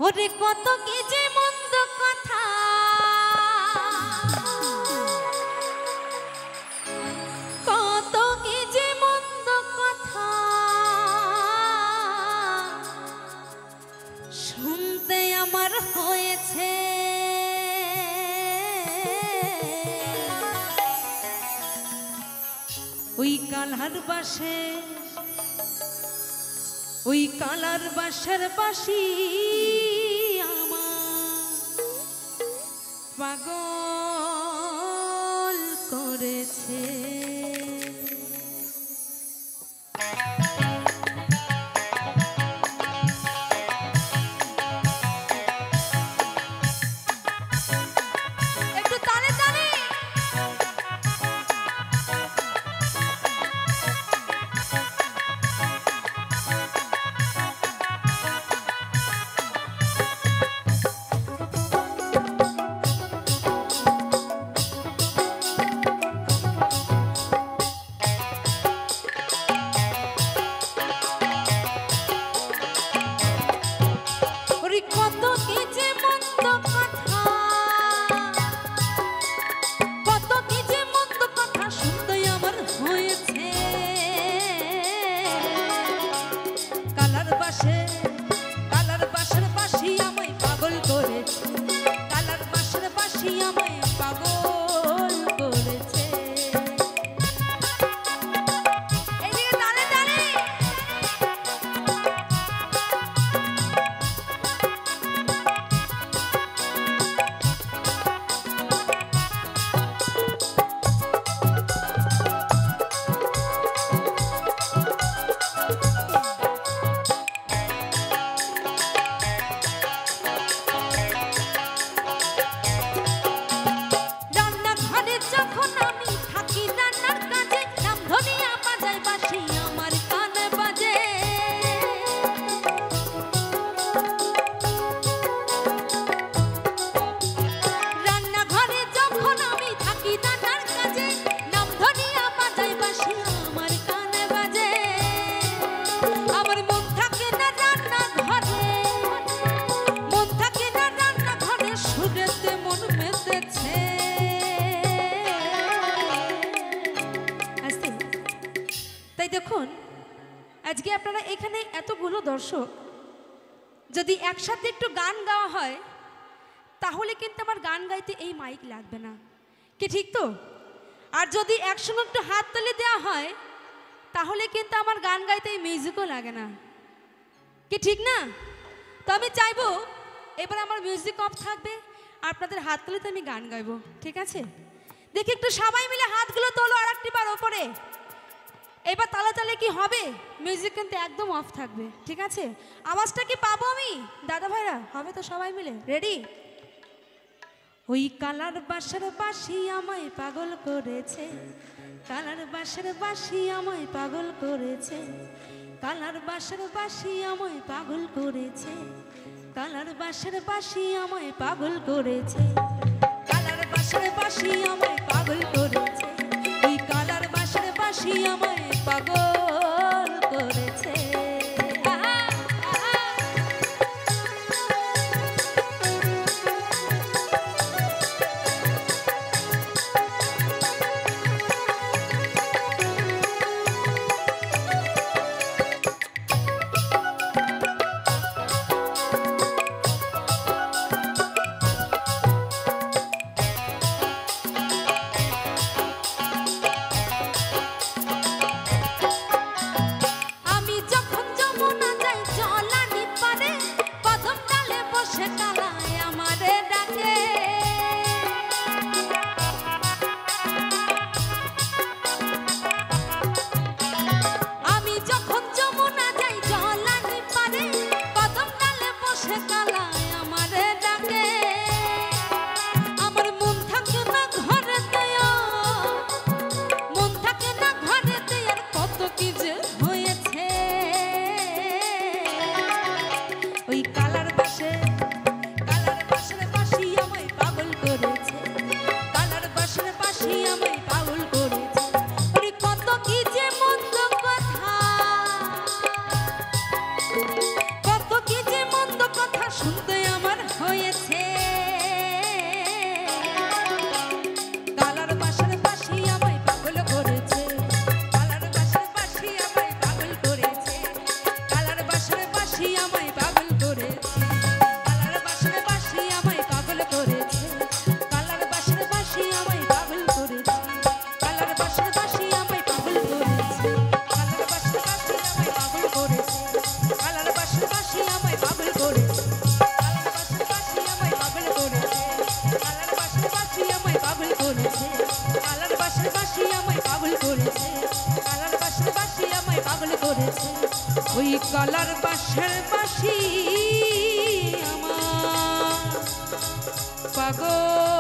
ওরে কত কি যে মন্দ কথা কত কি যে মন্দ কথা শুনতে আমার হয়েছে ওই কালার বাসে ওই কালার বাসার বাসি আমার পাগল করেছে কত কি যে মন্দ কথা কত কি যে মন্দ কথা শুনতে আমার হয়েছে কালার বাসের বাসি আমায় পাগল করেছে কালার বাসের বাসি আমায় পাগল করেছে দেখুন আজকে আপনারা এখানে এতগুলো দর্শক যদি একসাথে একটু গান গাওয়া হয় তাহলে কিন্তু আমার গান গাইতে এই মাইক লাগবে না কি ঠিক তো আর যদি একসঙ্গে একটু হাত তালি দেওয়া হয় তাহলে কিন্তু আমার গান গাইতে এই মিউজিকও লাগে না কি ঠিক না তো আমি চাইবো এবার আমার মিউজিক অফ থাকবে আর আপনাদের হাত তালিতে আমি গান গাইবো ঠিক আছে দেখি একটু সবাই মিলে হাতগুলো তোলো আর একটিবার ওপরে এবার তালে তালে কি হবে মিউজিক কিন্তু একদম অফ থাকবে ঠিক আছে আওয়াজটা কি পাবো আমি দাদা ভাইরা হবে তো সবাই মিলে রেডি ওই কালার বাসার বাসি আমায় পাগল করেছে কালার বাসার বাসি আমায় পাগল করেছে কালার বাসার বাসি আমায় পাগল করেছে কালার বাসার বাসি আমায় পাগল করেছে কালার বাসার বাসি আমায় পাগল করেছে ওই কালার বাসার বাসি আমায় পাগল করেছে গলার বাঁশের বাঁশি আমার পাগল